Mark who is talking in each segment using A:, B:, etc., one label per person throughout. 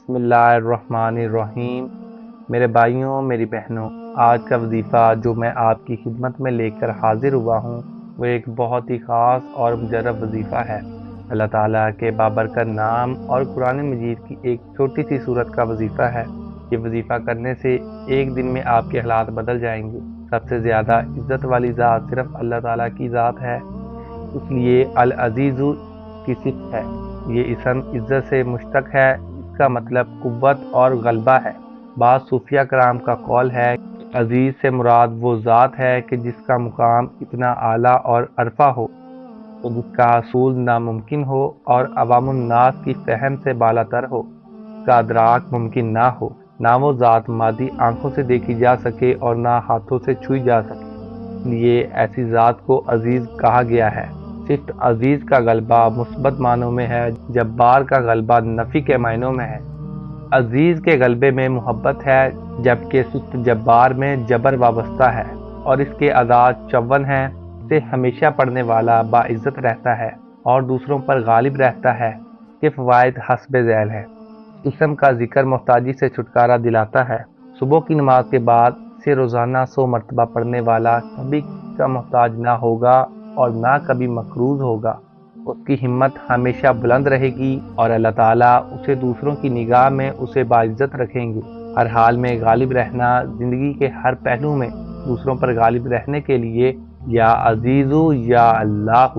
A: بسم اللہ الرحمن الرحیم۔ میرے بھائیوں، میری بہنوں، آج کا وظیفہ جو میں آپ کی خدمت میں لے کر حاضر ہوا ہوں وہ ایک بہت ہی خاص اور مجرب وظیفہ ہے۔ اللہ تعالیٰ کے بابرکت نام اور قرآن مجید کی ایک چھوٹی سی صورت کا وظیفہ ہے۔ یہ وظیفہ کرنے سے ایک دن میں آپ کے حالات بدل جائیں گے۔ سب سے زیادہ عزت والی ذات صرف اللہ تعالیٰ کی ذات ہے، اس لیے العزیز کی صفت ہے۔ یہ اسم عزت سے مشتق ہے، اس کا مطلب قوت اور غلبہ ہے۔ بعض صوفیہ کرام کا قول ہے کہ عزیز سے مراد وہ ذات ہے کہ جس کا مقام اتنا اعلیٰ اور عرفہ ہو کہ جس کا حصول ناممکن ہو اور عوام الناس کی فہم سے بالا تر ہو، اس کا ادراک ممکن نہ ہو۔ نہ وہ ذات مادی آنکھوں سے دیکھی جا سکے اور نہ ہاتھوں سے چھوئی جا سکے، اس لیے ایسی ذات کو عزیز کہا گیا ہے۔ صفت عزیز کا غلبہ مثبت معنوں میں ہے، جبار کا غلبہ نفی کے معنوں میں ہے۔ عزیز کے غلبے میں محبت ہے، جبکہ صفت جبار میں جبر وابستہ ہے، اور اس کے اعداد 54 ہیں۔ اسے ہمیشہ پڑھنے والا باعزت رہتا ہے اور دوسروں پر غالب رہتا ہے۔ کے فوائد حسب ذیل ہیں۔ اسم کا ذکر محتاجی سے چھٹکارا دلاتا ہے۔ صبح کی نماز کے بعد اسے روزانہ 100 مرتبہ پڑھنے والا کبھی کسی کا محتاج نہ ہوگا اور نہ کبھی مقروض ہوگا۔ اس کی ہمت ہمیشہ بلند رہے گی اور اللہ تعالیٰ اسے دوسروں کی نگاہ میں اسے باعزت رکھیں گے۔ ہر حال میں غالب رہنا، زندگی کے ہر پہلو میں دوسروں پر غالب رہنے کے لیے یا عزیزو یا اللہ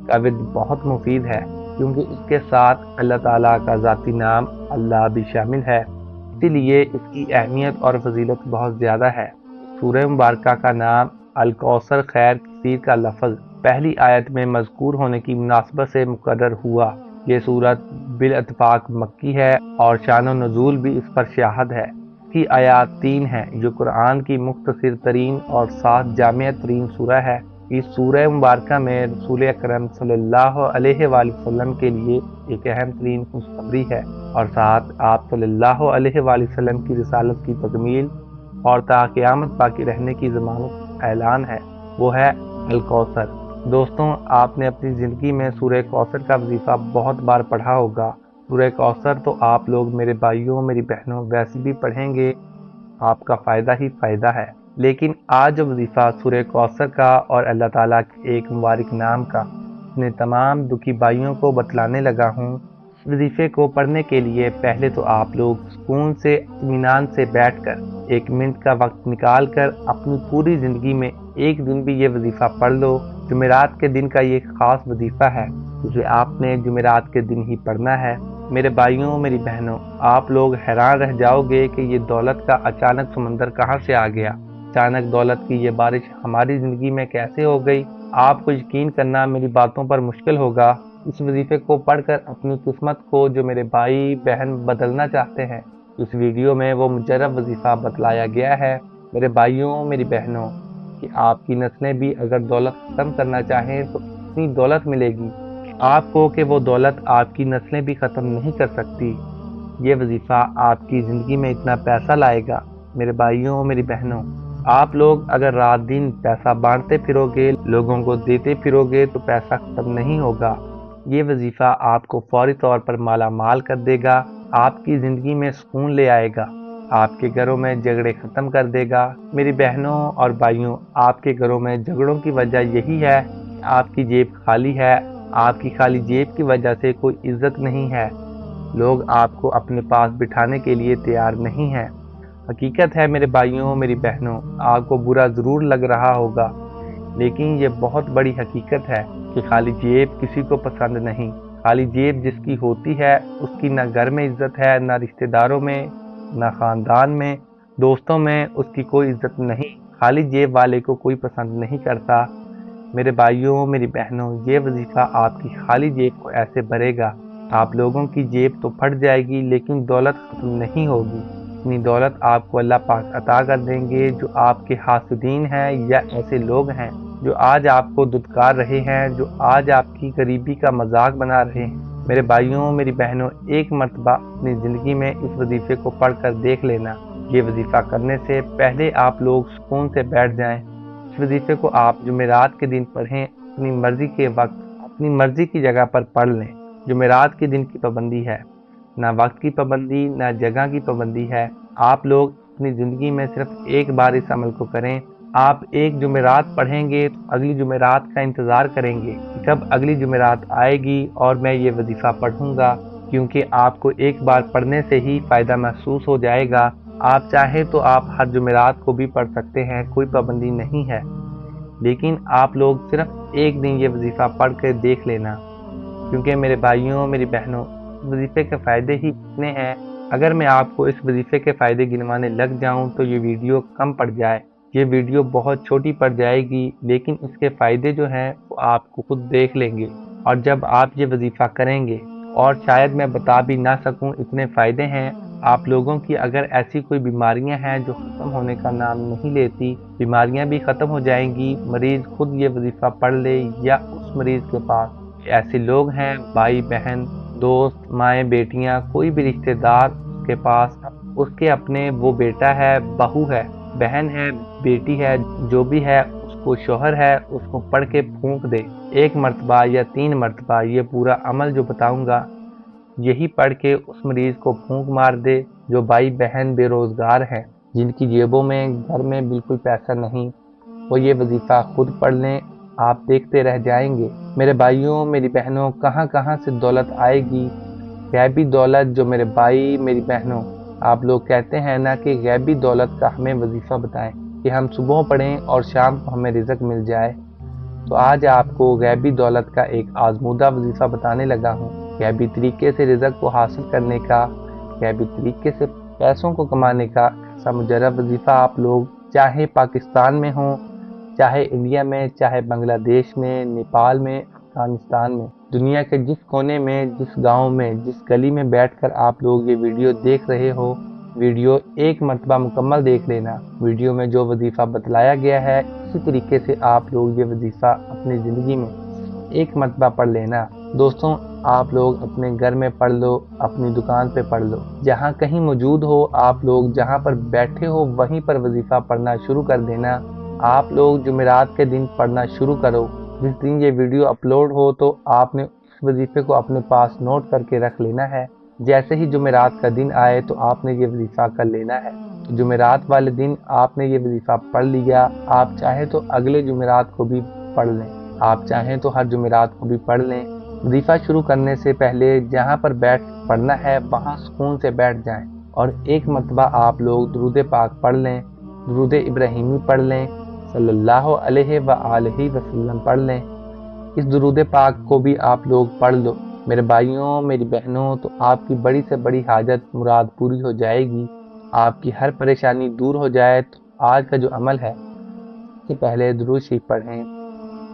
A: کا ورد بہت مفید ہے، کیونکہ اس کے ساتھ اللہ تعالیٰ کا ذاتی نام اللہ بھی شامل ہے، اسی لیے اس کی اہمیت اور فضیلت بہت زیادہ ہے۔ سورہ مبارکہ کا نام الکوثر خیر کثیر کا لفظ پہلی آیت میں مذکور ہونے کی مناسبت سے مقرر ہوا۔ یہ سورت بالاتفاق مکی ہے اور شان و نزول بھی اس پر شاہد ہے۔ اس کی آیات 3 ہیں، جو قرآن کی مختصر ترین اور ساتھ جامع ترین سورہ ہے۔ اس سورہ مبارکہ میں رسول اکرم صلی اللہ علیہ وآلہ وسلم کے لیے ایک اہم ترین خوشخبری ہے، اور ساتھ آپ صلی اللہ علیہ وآلہ وسلم کی رسالت کی تکمیل اور تا قیامت باقی رہنے کی ضمانت کا اعلان ہے، وہ ہے الکوثر۔ دوستوں، آپ نے اپنی زندگی میں سورہ کوثر کا وظیفہ بہت بار پڑھا ہوگا۔ سورہ کوثر تو آپ لوگ میرے بھائیوں، میری بہنوں، ویسے بھی پڑھیں گے، آپ کا فائدہ ہی فائدہ ہے۔ لیکن آج جو وظیفہ سورہ کوثر کا اور اللہ تعالیٰ کے ایک مبارک نام کا اپنے تمام دکھی بھائیوں کو بتلانے لگا ہوں، اس وظیفے کو پڑھنے کے لیے پہلے تو آپ لوگ سکون سے، اطمینان سے بیٹھ کر 1 منٹ کا وقت نکال کر اپنی پوری زندگی میں ایک دن بھی یہ وظیفہ پڑھ لو۔ جمعرات کے دن کا یہ خاص وظیفہ ہے، جسے آپ نے جمعرات کے دن ہی پڑھنا ہے۔ میرے بھائیوں، میری بہنوں، آپ لوگ حیران رہ جاؤ گے کہ یہ دولت کا اچانک سمندر کہاں سے آ گیا، اچانک دولت کی یہ بارش ہماری زندگی میں کیسے ہو گئی۔ آپ کو یقین کرنا میری باتوں پر مشکل ہوگا۔ اس وظیفے کو پڑھ کر اپنی قسمت کو جو میرے بھائی بہن بدلنا چاہتے ہیں، اس ویڈیو میں وہ مجرب وظیفہ بتلایا گیا ہے۔ میرے بھائیوں، میری بہنوں، کہ آپ کی نسلیں بھی اگر دولت ختم کرنا چاہیں تو اتنی دولت ملے گی آپ کو کہ وہ دولت آپ کی نسلیں بھی ختم نہیں کر سکتی۔ یہ وظیفہ آپ کی زندگی میں اتنا پیسہ لائے گا۔ میرے بھائیوں، میری بہنوں، آپ لوگ اگر رات دن پیسہ بانٹتے پھرو گے، لوگوں کو دیتے پھرو گے تو پیسہ ختم نہیں ہوگا۔ یہ وظیفہ آپ کو فوری طور پر مالا مال کر دے گا، آپ کی زندگی میں سکون لے آئے گا، آپ کے گھروں میں جھگڑے ختم کر دے گا۔ میری بہنوں اور بھائیوں، آپ کے گھروں میں جھگڑوں کی وجہ یہی ہے کہ آپ کی جیب خالی ہے۔ آپ کی خالی جیب کی وجہ سے کوئی عزت نہیں ہے، لوگ آپ کو اپنے پاس بٹھانے کے لیے تیار نہیں ہیں۔ حقیقت ہے میرے بھائیوں، میری بہنوں، آپ کو برا ضرور لگ رہا ہوگا، لیکن یہ بہت بڑی حقیقت ہے کہ خالی جیب کسی کو پسند نہیں۔ خالی جیب جس کی ہوتی ہے، اس کی نہ گھر میں عزت ہے، نہ رشتہ داروں میں، نہ خاندان میں، دوستوں میں اس کی کوئی عزت نہیں۔ خالی جیب والے کو کوئی پسند نہیں کرتا۔ میرے بھائیوں، میری بہنوں، یہ وظیفہ آپ کی خالی جیب کو ایسے بھرے گا، آپ لوگوں کی جیب تو پھٹ جائے گی لیکن دولت ختم نہیں ہوگی۔ اتنی دولت آپ کو اللہ پاک عطا کر دیں گے جو آپ کے حاسدین ہیں یا ایسے لوگ ہیں جو آج آپ کو دھتکار رہے ہیں، جو آج آپ کی غریبی کا مذاق بنا رہے ہیں۔ میرے بھائیوں، میری بہنوں، ایک مرتبہ اپنی زندگی میں اس وظیفے کو پڑھ کر دیکھ لینا۔ یہ وظیفہ کرنے سے پہلے آپ لوگ سکون سے بیٹھ جائیں۔ اس وظیفے کو آپ جمعرات کے دن پڑھیں، اپنی مرضی کے وقت، اپنی مرضی کی جگہ پر پڑھ لیں۔ جمعرات کے دن کی پابندی ہے۔ نہ وقت کی پابندی نہ جگہ کی پابندی ہے۔ آپ لوگ اپنی زندگی میں صرف ایک بار اس عمل کو کریں۔ آپ ایک جمعرات پڑھیں گے تو اگلی جمعرات کا انتظار کریں گے کہ کب اگلی جمعرات آئے گی اور میں یہ وظیفہ پڑھوں گا، کیونکہ آپ کو ایک بار پڑھنے سے ہی فائدہ محسوس ہو جائے گا۔ آپ چاہیں تو آپ ہر جمعرات کو بھی پڑھ سکتے ہیں، کوئی پابندی نہیں ہے، لیکن آپ لوگ صرف ایک دن یہ وظیفہ پڑھ کے دیکھ لینا، کیونکہ میرے بھائیوں میری بہنوں وظیفے کے فائدے ہی اتنے ہیں۔ اگر میں آپ کو اس وظیفے کے فائدے گنوانے لگ جاؤں تو یہ ویڈیو کم پڑ جائے، یہ ویڈیو بہت چھوٹی پڑ جائے گی، لیکن اس کے فائدے جو ہیں وہ آپ کو خود دیکھ لیں گے۔ اور جب آپ یہ وظیفہ کریں گے، اور شاید میں بتا بھی نہ سکوں اتنے فائدے ہیں، آپ لوگوں کی اگر ایسی کوئی بیماریاں ہیں جو ختم ہونے کا نام نہیں لیتی، بیماریاں بھی ختم ہو جائیں گی۔ مریض خود یہ وظیفہ پڑھ لے یا اس مریض کے پاس ایسے لوگ ہیں، بھائی بہن دوست مائیں بیٹیاں، کوئی بھی رشتہ دار اس کے پاس، اس کے اپنے وہ بیٹا ہے، بہو ہے، بہن ہے، بیٹی ہے، جو بھی ہے، اس کو شوہر ہے، اس کو پڑھ کے پھونک دے، ایک مرتبہ یا 3 مرتبہ یہ پورا عمل جو بتاؤں گا یہی پڑھ کے اس مریض کو پھونک مار دے۔ جو بھائی بہن بے روزگار ہیں، جن کی جیبوں میں گھر میں بالکل پیسہ نہیں، وہ یہ وظیفہ خود پڑھ لیں، آپ دیکھتے رہ جائیں گے۔ میرے بھائیوں میری بہنوں کہاں کہاں سے دولت آئے گی، غیبی دولت جو میرے بھائی میری بہنوں آپ لوگ کہتے ہیں نا کہ غیبی دولت کا ہمیں وظیفہ بتائیں کہ ہم صبح پڑھیں اور شام کو ہمیں رزق مل جائے، تو آج آپ کو غیبی دولت کا ایک آزمودہ وظیفہ بتانے لگا ہوں، غیبی طریقے سے رزق کو حاصل کرنے کا، غیبی طریقے سے پیسوں کو کمانے کا ایسا مجرب وظیفہ آپ لوگ چاہے پاکستان میں ہوں، چاہے انڈیا میں، چاہے بنگلہ دیش میں، نیپال میں، افغانستان میں، دنیا کے جس کونے میں، جس گاؤں میں، جس گلی میں بیٹھ کر آپ لوگ یہ ویڈیو دیکھ رہے ہو، ویڈیو ایک مرتبہ مکمل دیکھ لینا۔ ویڈیو میں جو وظیفہ بتلایا گیا ہے اسی طریقے سے آپ لوگ یہ وظیفہ اپنی زندگی میں ایک مرتبہ پڑھ لینا۔ دوستوں آپ لوگ اپنے گھر میں پڑھ لو، اپنی دکان پہ پڑھ لو، جہاں کہیں موجود ہو آپ لوگ، جہاں پر بیٹھے ہو وہیں پر وظیفہ پڑھنا شروع کر دینا۔ آپ لوگ جمعرات کے دن پڑھنا شروع کرو، جس دن یہ ویڈیو اپلوڈ ہو تو آپ نے اس وظیفے کو اپنے پاس نوٹ کر کے رکھ لینا ہے۔ جیسے ہی جمعرات کا دن آئے تو آپ نے یہ وظیفہ کر لینا ہے۔ جمعرات والے دن آپ نے یہ وظیفہ پڑھ لیا، آپ چاہیں تو اگلے جمعرات کو بھی پڑھ لیں، آپ چاہیں تو ہر جمعرات کو بھی پڑھ لیں۔ وظیفہ شروع کرنے سے پہلے جہاں پر بیٹھ پڑھنا ہے وہاں سکون سے بیٹھ جائیں، اور ایک مرتبہ آپ لوگ درود پاک پڑھ لیں، درود ابراہیمی پڑھ لیں، صلی اللہ علیہ وآلہ وسلم پڑھ لیں۔ اس درود پاک کو بھی آپ لوگ پڑھ لو میرے بھائیوں میری بہنوں، تو آپ کی بڑی سے بڑی حاجت مراد پوری ہو جائے گی، آپ کی ہر پریشانی دور ہو جائے۔ تو آج کا جو عمل ہے، اس سے پہلے درود شریف پڑھیں،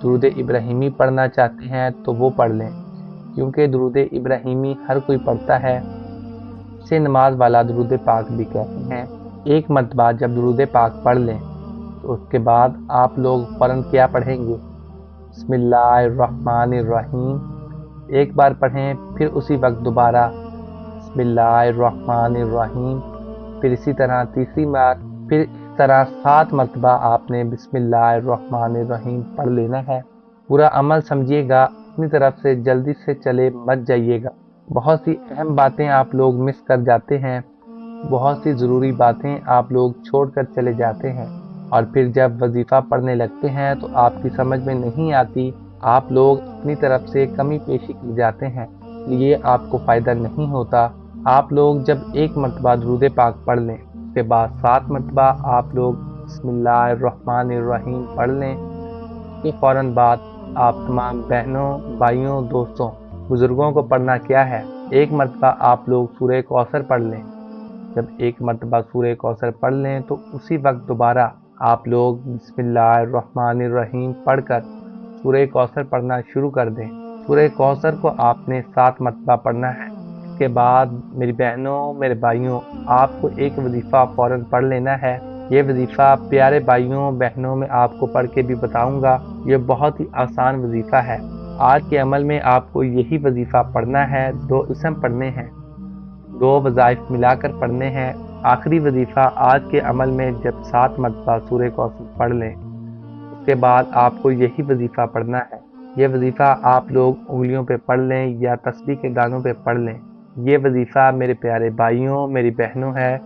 A: درود ابراہیمی پڑھنا چاہتے ہیں تو وہ پڑھ لیں، کیونکہ درود ابراہیمی ہر کوئی پڑھتا ہے، اسے نماز والا درود پاک بھی کہتے ہیں۔ ایک مرتبہ جب درود پاک پڑھ لیں تو اس کے بعد آپ لوگ فوراً کیا پڑھیں گے؟ بسم اللہ الرحمن الرحیم ایک بار پڑھیں، پھر اسی وقت دوبارہ بسم اللہ الرحمن الرحیم، پھر اسی طرح تیسری بار، پھر اس طرح 7 مرتبہ آپ نے بسم اللہ الرحمن الرحیم پڑھ لینا ہے۔ پورا عمل سمجھیے گا، اپنی طرف سے جلدی سے چلے مت جائیے گا، بہت سی اہم باتیں آپ لوگ مس کر جاتے ہیں، بہت سی ضروری باتیں آپ لوگ چھوڑ کر چلے جاتے ہیں، اور پھر جب وظیفہ پڑھنے لگتے ہیں تو آپ کی سمجھ میں نہیں آتی، آپ لوگ اپنی طرف سے کمی پیشی کی جاتے ہیں، لیے آپ کو فائدہ نہیں ہوتا۔ آپ لوگ جب ایک مرتبہ درود پاک پڑھ لیں، اس کے بعد 7 مرتبہ آپ لوگ بسم اللہ الرحمن الرحیم پڑھ لیں، اس کے فوراً بعد آپ تمام بہنوں بھائیوں دوستوں بزرگوں کو پڑھنا کیا ہے، ایک مرتبہ آپ لوگ سورہ کوثر پڑھ لیں۔ جب ایک مرتبہ سورہ کوثر پڑھ لیں تو اسی وقت دوبارہ آپ لوگ بسم اللہ الرحمن الرحیم پڑھ کر سورہ کوثر پڑھنا شروع کر دیں۔ سورہ کوثر کو آپ نے 7 مرتبہ پڑھنا ہے۔ اس کے بعد میری بہنوں میرے بھائیوں آپ کو ایک وظیفہ فوراً پڑھ لینا ہے۔ یہ وظیفہ پیارے بھائیوں بہنوں میں آپ کو پڑھ کے بھی بتاؤں گا، یہ بہت ہی آسان وظیفہ ہے۔ آج کے عمل میں آپ کو یہی وظیفہ پڑھنا ہے، 2 اسم پڑھنے ہیں، 2 وظائف ملا کر پڑھنے ہیں۔ آخری وظیفہ آج کے عمل میں جب 7 مرتبہ سورہ کوثر پڑھ لیں، اس کے بعد آپ کو یہی وظیفہ پڑھنا ہے۔ یہ وظیفہ آپ لوگ انگلیوں پہ پڑھ لیں یا تسبیح کے دانوں پہ پڑھ لیں، یہ وظیفہ میرے پیارے بھائیوں میری بہنوں ہے،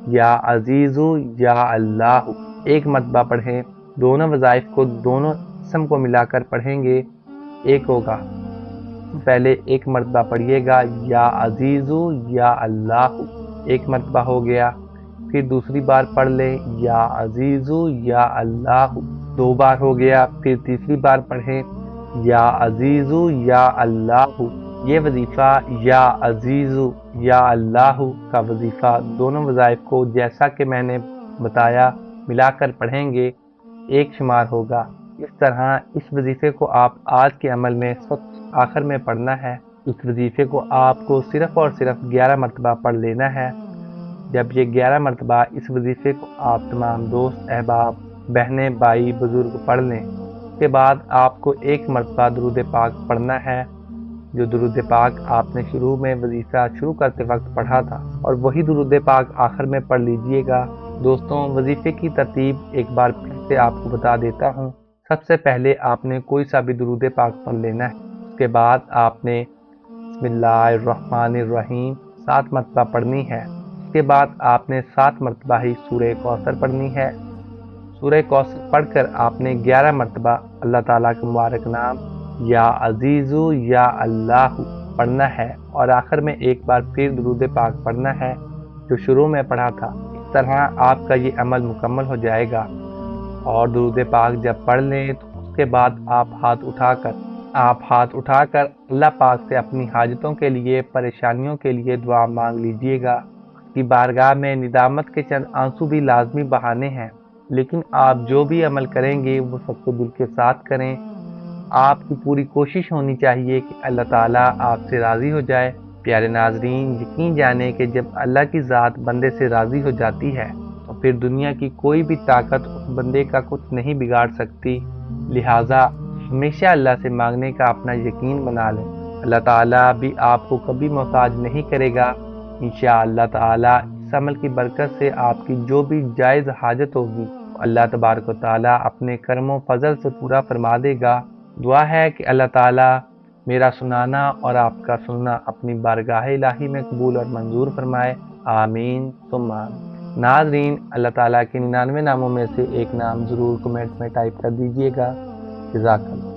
A: یا عزیزو یا اللہ، ایک مرتبہ پڑھیں۔ دونوں وظائف کو دونوں اسم کو ملا کر پڑھیں گے، ایک ہوگا۔ پہلے ایک مرتبہ پڑھیے گا یا عزیزو یا اللہ، ایک مرتبہ ہو گیا۔ پھر دوسری بار پڑھ لیں یا عزیزو یا اللہ، دو بار ہو گیا۔ پھر تیسری بار پڑھیں یا عزیزو یا اللہ۔ یہ وظیفہ یا عزیزو یا اللہ کا وظیفہ دونوں وظائف کو جیسا کہ میں نے بتایا ملا کر پڑھیں گے، ایک شمار ہوگا۔ اس طرح اس وظیفے کو آپ آج کے عمل میں آخر میں پڑھنا ہے۔ اس وظیفے کو آپ کو صرف اور صرف 11 مرتبہ پڑھ لینا ہے۔ جب یہ 11 مرتبہ اس وظیفے کو آپ تمام دوست احباب بہنیں بھائی بزرگ پڑھ لیں، اس کے بعد آپ کو ایک مرتبہ درود پاک پڑھنا ہے، جو درود پاک آپ نے شروع میں وظیفہ شروع کرتے وقت پڑھا تھا، اور وہی درود پاک آخر میں پڑھ لیجئے گا۔ دوستوں، وظیفے کی ترتیب ایک بار پھر سے آپ کو بتا دیتا ہوں۔ سب سے پہلے آپ نے کوئی سا بھی درود پاک پڑھ لینا ہے، اس کے بعد آپ نے بسم اللہ الرحمن الرحیم 7 مرتبہ پڑھنی ہے۔ اس کے بعد آپ نے 7 مرتبہ ہی سورہ کوثر پڑھنی ہے۔ سورہ کوثر پڑھ کر آپ نے 11 مرتبہ اللہ تعالیٰ کا مبارک نام یا عزیزو یا اللہ پڑھنا ہے، اور آخر میں ایک بار پھر درود پاک پڑھنا ہے جو شروع میں پڑھا تھا۔ اس طرح آپ کا یہ عمل مکمل ہو جائے گا۔ اور درود پاک جب پڑھ لیں تو اس کے بعد آپ ہاتھ اٹھا کر اللہ پاک سے اپنی حاجتوں کے لیے، پریشانیوں کے لیے دعا مانگ لیجئے گا۔ اس کی بارگاہ میں ندامت کے چند آنسو بھی لازمی بہانے ہیں، لیکن آپ جو بھی عمل کریں گے وہ سب کو دل کے ساتھ کریں۔ آپ کی پوری کوشش ہونی چاہیے کہ اللہ تعالیٰ آپ سے راضی ہو جائے۔ پیارے ناظرین، یقین جانیں کہ جب اللہ کی ذات بندے سے راضی ہو جاتی ہے تو پھر دنیا کی کوئی بھی طاقت اس بندے کا کچھ نہیں بگاڑ سکتی۔ لہٰذا ہمیشہ اللہ سے مانگنے کا اپنا یقین بنا لیں۔ اللہ تعالیٰ بھی آپ کو کبھی محتاج نہیں کرے گا۔ انشاءاللہ تعالیٰ اس عمل کی برکت سے آپ کی جو بھی جائز حاجت ہوگی اللہ تبارک و تعالیٰ اپنے کرم و فضل سے پورا فرما دے گا۔ دعا ہے کہ اللہ تعالیٰ میرا سنانا اور آپ کا سننا اپنی بارگاہ الہی میں قبول اور منظور فرمائے، آمین ثم آمین۔ ناظرین، اللہ تعالیٰ کے 99 ناموں میں سے ایک نام ضرور کمنٹ میں ٹائپ کر دیجئے گا۔ جزاک اللہ۔